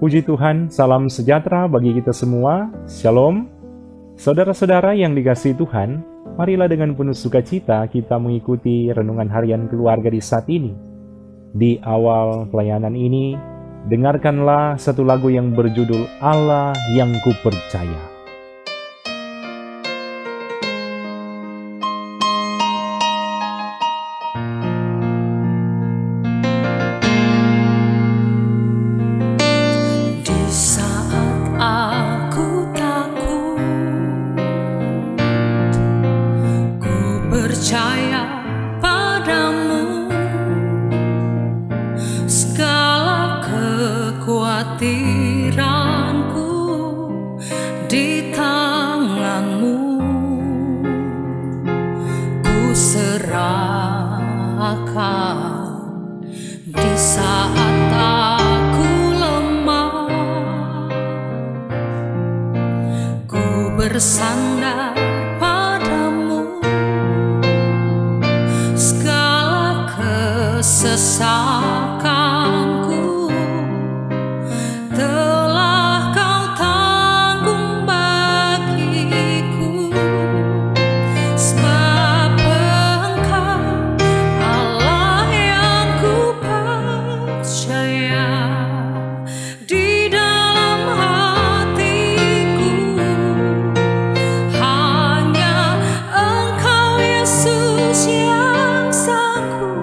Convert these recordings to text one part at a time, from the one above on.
Puji Tuhan, salam sejahtera bagi kita semua. Shalom. Saudara-saudara yang dikasihi Tuhan, marilah dengan penuh sukacita kita mengikuti renungan harian keluarga di saat ini. Di awal pelayanan ini, dengarkanlah satu lagu yang berjudul Allah yang Kupercaya. Percaya padamu, segala kekhawatiranku di tanganmu ku serahkan. Di saat aku lemah, ku bersandar sesakanku telah kau tanggung bagiku, sebab Engkau Allah yang kupercaya. Di dalam hatiku hanya Engkau Yesus yang sanggup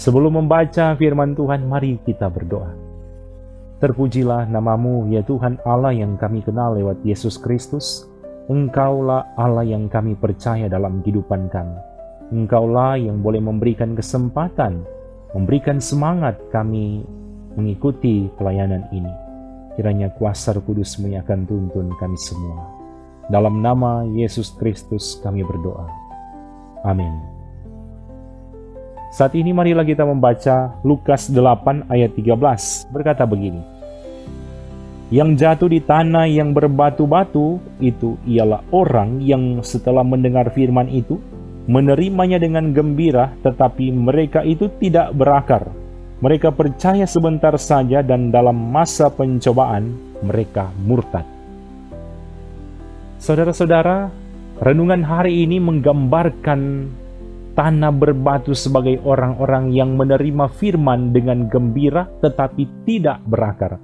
Sebelum membaca firman Tuhan, mari kita berdoa. Terpujilah namamu, ya Tuhan Allah yang kami kenal lewat Yesus Kristus. Engkaulah Allah yang kami percaya dalam kehidupan kami. Engkaulah yang boleh memberikan kesempatan, memberikan semangat kami mengikuti pelayanan ini. Kiranya kuasa Roh Kudus-Mu yang akan tuntun kami semua. Dalam nama Yesus Kristus kami berdoa. Amin. Saat ini marilah kita membaca Lukas 8 ayat 13, berkata begini. Yang jatuh di tanah yang berbatu-batu itu ialah orang yang setelah mendengar firman itu, menerimanya dengan gembira, tetapi mereka itu tidak berakar. Mereka percaya sebentar saja dan dalam masa pencobaan mereka murtad. Saudara-saudara, renungan hari ini menggambarkan tanah berbatu sebagai orang-orang yang menerima firman dengan gembira tetapi tidak berakar.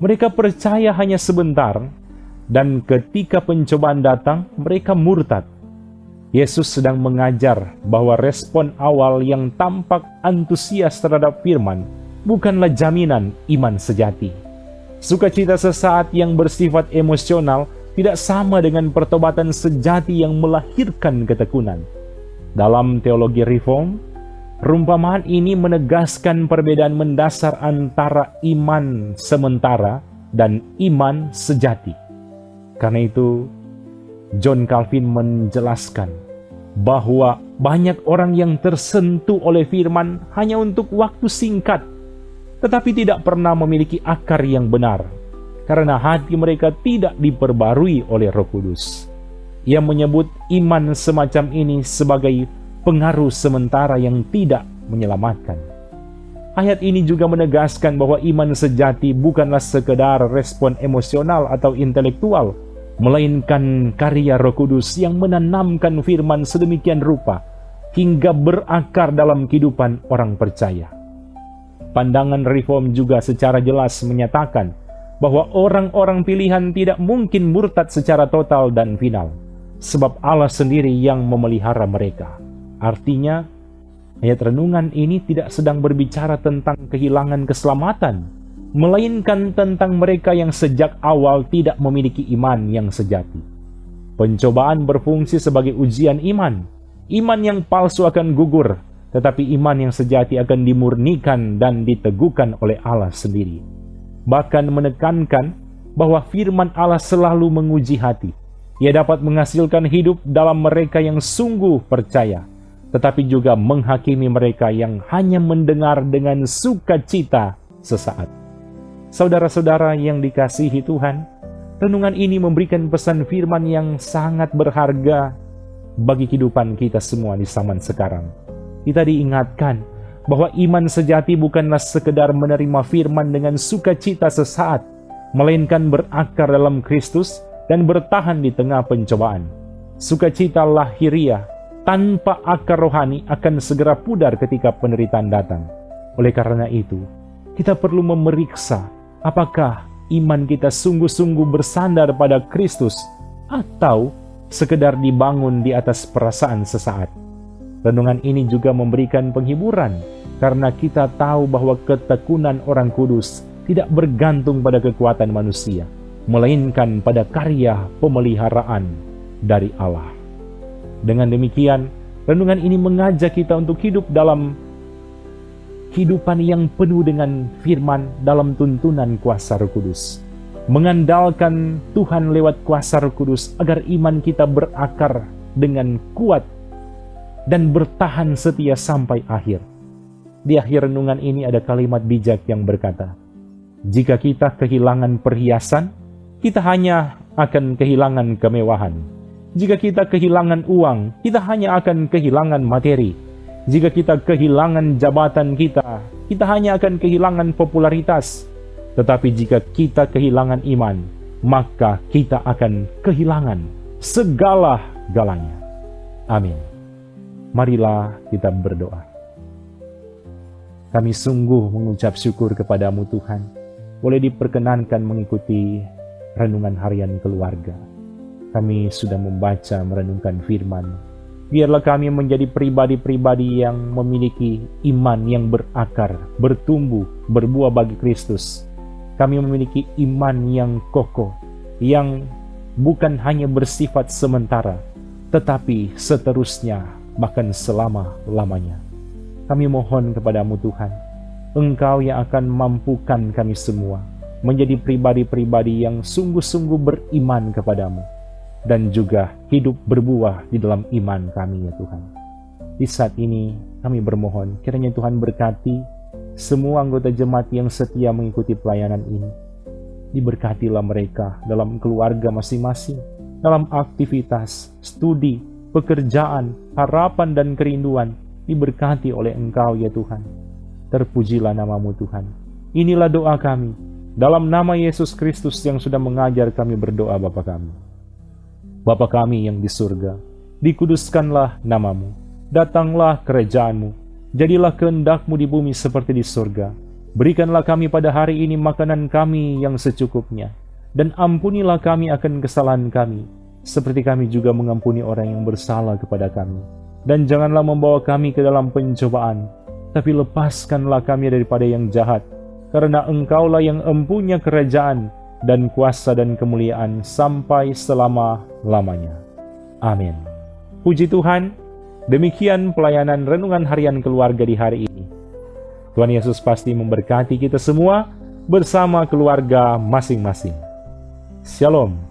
Mereka percaya hanya sebentar, dan ketika pencobaan datang, mereka murtad. Yesus sedang mengajar bahwa respon awal yang tampak antusias terhadap firman bukanlah jaminan iman sejati. Sukacita sesaat yang bersifat emosional tidak sama dengan pertobatan sejati yang melahirkan ketekunan. Dalam teologi reform, Perumpamaan ini menegaskan perbedaan mendasar antara iman sementara dan iman sejati. Karena itu, John Calvin menjelaskan bahwa banyak orang yang tersentuh oleh firman hanya untuk waktu singkat, tetapi tidak pernah memiliki akar yang benar, karena hati mereka tidak diperbarui oleh Roh Kudus. Ia menyebut iman semacam ini sebagai pengaruh sementara yang tidak menyelamatkan. Ayat ini juga menegaskan bahwa iman sejati bukanlah sekedar respon emosional atau intelektual, melainkan karya Roh Kudus yang menanamkan firman sedemikian rupa hingga berakar dalam kehidupan orang percaya. Pandangan Reform juga secara jelas menyatakan bahwa orang-orang pilihan tidak mungkin murtad secara total dan final, sebab Allah sendiri yang memelihara mereka. Artinya, ayat renungan ini tidak sedang berbicara tentang kehilangan keselamatan, melainkan tentang mereka yang sejak awal tidak memiliki iman yang sejati. Pencobaan berfungsi sebagai ujian iman. Iman yang palsu akan gugur, tetapi iman yang sejati akan dimurnikan dan diteguhkan oleh Allah sendiri. Bahkan menekankan bahwa firman Allah selalu menguji hati. Ia dapat menghasilkan hidup dalam mereka yang sungguh percaya, tetapi juga menghakimi mereka yang hanya mendengar dengan sukacita sesaat. Saudara-saudara yang dikasihi Tuhan, renungan ini memberikan pesan firman yang sangat berharga bagi kehidupan kita semua di zaman sekarang. Kita diingatkan bahwa iman sejati bukanlah sekedar menerima firman dengan sukacita sesaat, melainkan berakar dalam Kristus dan bertahan di tengah pencobaan. Sukacita lahiriah tanpa akar rohani akan segera pudar ketika penderitaan datang. Oleh karena itu, kita perlu memeriksa apakah iman kita sungguh-sungguh bersandar pada Kristus atau sekedar dibangun di atas perasaan sesaat. Renungan ini juga memberikan penghiburan karena kita tahu bahwa ketekunan orang kudus tidak bergantung pada kekuatan manusia, melainkan pada karya pemeliharaan dari Allah. Dengan demikian, renungan ini mengajak kita untuk hidup dalam kehidupan yang penuh dengan firman dalam tuntunan kuasa Roh Kudus. Mengandalkan Tuhan lewat kuasa Roh Kudus agar iman kita berakar dengan kuat dan bertahan setia sampai akhir. Di akhir renungan ini ada kalimat bijak yang berkata, jika kita kehilangan perhiasan, kita hanya akan kehilangan kemewahan. Jika kita kehilangan uang, kita hanya akan kehilangan materi. Jika kita kehilangan jabatan kita, kita hanya akan kehilangan popularitas. Tetapi jika kita kehilangan iman, maka kita akan kehilangan segala-galanya. Amin. Marilah kita berdoa. Kami sungguh mengucap syukur kepadamu Tuhan, boleh diperkenankan mengikuti renungan harian keluarga. Kami sudah membaca, merenungkan firman. Biarlah kami menjadi pribadi-pribadi yang memiliki iman yang berakar, bertumbuh, berbuah bagi Kristus. Kami memiliki iman yang kokoh, yang bukan hanya bersifat sementara, tetapi seterusnya, bahkan selama-lamanya. Kami mohon kepadamu Tuhan, Engkau yang akan mampukan kami semua menjadi pribadi-pribadi yang sungguh-sungguh beriman kepadamu, dan juga hidup berbuah di dalam iman kami ya Tuhan. Di saat ini kami bermohon kiranya Tuhan berkati semua anggota jemaat yang setia mengikuti pelayanan ini. Diberkatilah mereka dalam keluarga masing-masing, dalam aktivitas, studi, pekerjaan, harapan dan kerinduan. Diberkati oleh Engkau ya Tuhan. Terpujilah namamu Tuhan. Inilah doa kami dalam nama Yesus Kristus yang sudah mengajar kami berdoa Bapa kami. Bapa kami yang di surga, dikuduskanlah namamu, datanglah kerajaanmu, jadilah kehendak-Mu di bumi seperti di surga. Berikanlah kami pada hari ini makanan kami yang secukupnya, dan ampunilah kami akan kesalahan kami, seperti kami juga mengampuni orang yang bersalah kepada kami. Dan janganlah membawa kami ke dalam pencobaan, tapi lepaskanlah kami daripada yang jahat, karena Engkaulah yang empunya kerajaan, dan kuasa dan kemuliaan sampai selama-lamanya. Amin. Puji Tuhan, Demikian pelayanan renungan harian keluarga di hari ini. Tuhan Yesus pasti memberkati kita semua bersama keluarga masing-masing. Shalom.